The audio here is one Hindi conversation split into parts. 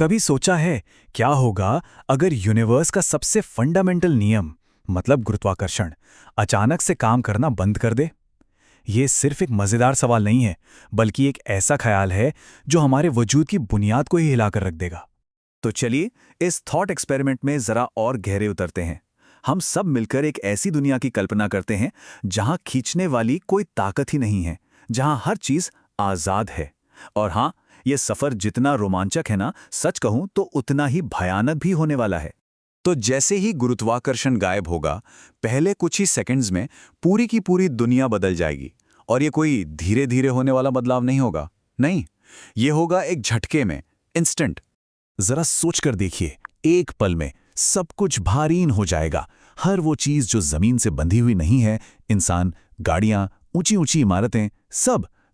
कभी सोचा है क्या होगा अगर यूनिवर्स का सबसे फंडामेंटल नियम मतलब गुरुत्वाकर्षण अचानक से काम करना बंद कर दे? ये सिर्फ एक मजेदार सवाल नहीं है, बल्कि एक ऐसा ख्याल है जो हमारे वजूद की बुनियाद को ही हिलाकर रख देगा। तो चलिए इस थॉट एक्सपेरिमेंट में जरा और गहरे उतरते हैं। हम सब मिलकर एक ऐसी दुनिया की कल्पना करते हैं जहां खींचने वाली कोई ताकत ही नहीं है, जहां हर चीज आजाद है। और हाँ, ये सफर जितना रोमांचक है ना, सच कहूं तो उतना ही भयानक भी होने वाला है। तो जैसे ही गुरुत्वाकर्षण गायब होगा, पहले कुछ ही सेकंड्स में पूरी की पूरी दुनिया बदल जाएगी। और ये कोई धीरे धीरे होने वाला बदलाव नहीं होगा, नहीं, ये होगा एक झटके में, इंस्टेंट। जरा सोचकर देखिए, एक पल में सब कुछ भारीन हो जाएगा। हर वो चीज जो जमीन से बंधी हुई नहीं है, इंसान, गाड़ियां, ऊंची ऊंची इमारतें,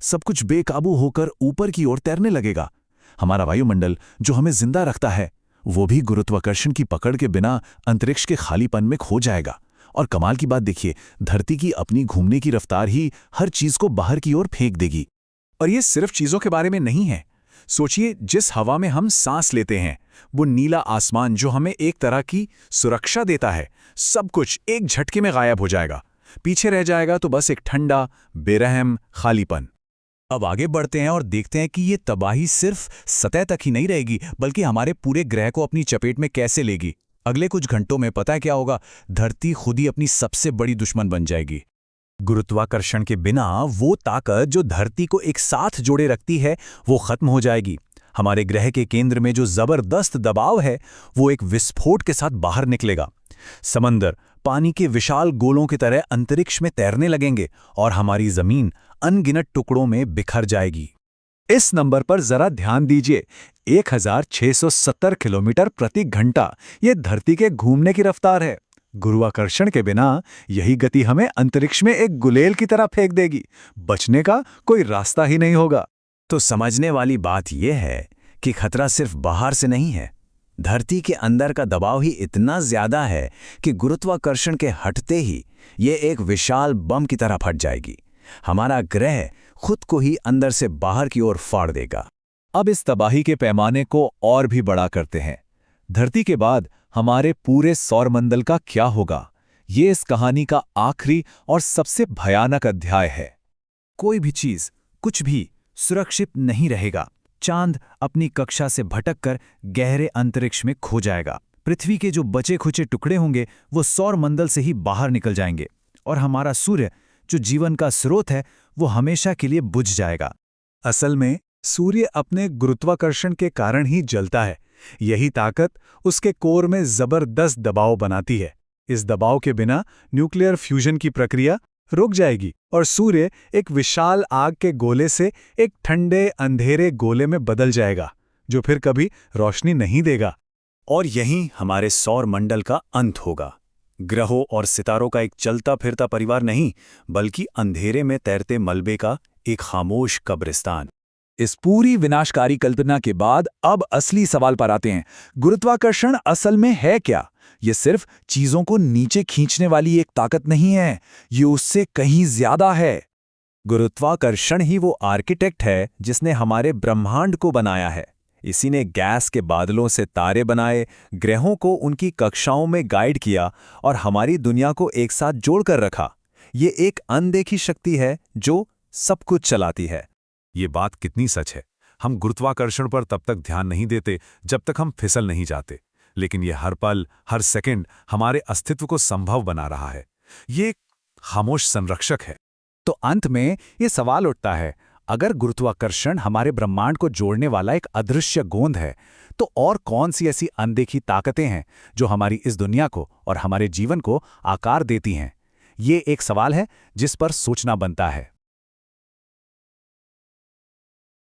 सब कुछ बेकाबू होकर ऊपर की ओर तैरने लगेगा। हमारा वायुमंडल जो हमें जिंदा रखता है, वो भी गुरुत्वाकर्षण की पकड़ के बिना अंतरिक्ष के खालीपन में खो जाएगा। और कमाल की बात देखिए, धरती की अपनी घूमने की रफ्तार ही हर चीज को बाहर की ओर फेंक देगी। और ये सिर्फ चीजों के बारे में नहीं है। सोचिए, जिस हवा में हम सांस लेते हैं, वो नीला आसमान जो हमें एक तरह की सुरक्षा देता है, सब कुछ एक झटके में गायब हो जाएगा। पीछे रह जाएगा तो बस एक ठंडा, बेरहम खालीपन। अब आगे बढ़ते हैं और देखते हैं कि ये तबाही सिर्फ सतह तक ही नहीं रहेगी, बल्कि हमारे पूरे ग्रह को अपनी चपेट में कैसे लेगी। अगले कुछ घंटों में पता है क्या होगा? धरती खुद ही अपनी सबसे बड़ी दुश्मन बन जाएगी। गुरुत्वाकर्षण के बिना वो ताकत जो धरती को एक साथ जोड़े रखती है, वो खत्म हो जाएगी। हमारे ग्रह के केंद्र में जो जबरदस्त दबाव है, वो एक विस्फोट के साथ बाहर निकलेगा। समंदर पानी के विशाल गोलों की तरह अंतरिक्ष में तैरने लगेंगे और हमारी जमीन अनगिनत टुकड़ों में बिखर जाएगी। इस नंबर पर जरा ध्यान दीजिए, 1670 किलोमीटर प्रति घंटा, ये धरती के घूमने की रफ्तार है। गुरुत्वाकर्षण के बिना यही गति हमें अंतरिक्ष में एक गुलेल की तरह फेंक देगी। बचने का कोई रास्ता ही नहीं होगा। तो समझने वाली बात यह है कि खतरा सिर्फ बाहर से नहीं है, धरती के अंदर का दबाव ही इतना ज्यादा है कि गुरुत्वाकर्षण के हटते ही ये एक विशाल बम की तरह फट जाएगी। हमारा ग्रह खुद को ही अंदर से बाहर की ओर फाड़ देगा। अब इस तबाही के पैमाने को और भी बड़ा करते हैं। धरती के बाद हमारे पूरे सौरमंडल का क्या होगा? ये इस कहानी का आखिरी और सबसे भयानक अध्याय है। कोई भी चीज, कुछ भी सुरक्षित नहीं रहेगा। चांद अपनी कक्षा से भटककर गहरे अंतरिक्ष में खो जाएगा। पृथ्वी के जो बचे खुचे टुकड़े होंगे, वो सौरमंडल से ही बाहर निकल जाएंगे। और हमारा सूर्य, जो जीवन का स्रोत है, वो हमेशा के लिए बुझ जाएगा। असल में सूर्य अपने गुरुत्वाकर्षण के कारण ही जलता है। यही ताकत उसके कोर में जबरदस्त दबाव बनाती है। इस दबाव के बिना न्यूक्लियर फ्यूजन की प्रक्रिया रुक जाएगी और सूर्य एक विशाल आग के गोले से एक ठंडे अंधेरे गोले में बदल जाएगा, जो फिर कभी रोशनी नहीं देगा। और यहीं हमारे सौर मंडल का अंत होगा। ग्रहों और सितारों का एक चलता फिरता परिवार नहीं, बल्कि अंधेरे में तैरते मलबे का एक खामोश कब्रिस्तान। इस पूरी विनाशकारी कल्पना के बाद अब असली सवाल पर आते हैं। गुरुत्वाकर्षण असल में है क्या? ये सिर्फ चीजों को नीचे खींचने वाली एक ताकत नहीं है, ये उससे कहीं ज्यादा है। गुरुत्वाकर्षण ही वो आर्किटेक्ट है जिसने हमारे ब्रह्मांड को बनाया है। इसी ने गैस के बादलों से तारे बनाए, ग्रहों को उनकी कक्षाओं में गाइड किया और हमारी दुनिया को एक साथ जोड़कर रखा। ये एक अनदेखी शक्ति है जो सब कुछ चलाती है। ये बात कितनी सच है। हम गुरुत्वाकर्षण पर तब तक ध्यान नहीं देते जब तक हम फिसल नहीं जाते, लेकिन ये हर पल, हर सेकंड हमारे अस्तित्व को संभव बना रहा है। ये एक खामोश संरक्षक है। तो अंत में ये सवाल उठता है, अगर गुरुत्वाकर्षण हमारे ब्रह्मांड को जोड़ने वाला एक अदृश्य गोंद है, तो और कौन सी ऐसी अनदेखी ताकतें हैं जो हमारी इस दुनिया को और हमारे जीवन को आकार देती हैं? ये एक सवाल है जिस पर सोचना बनता है।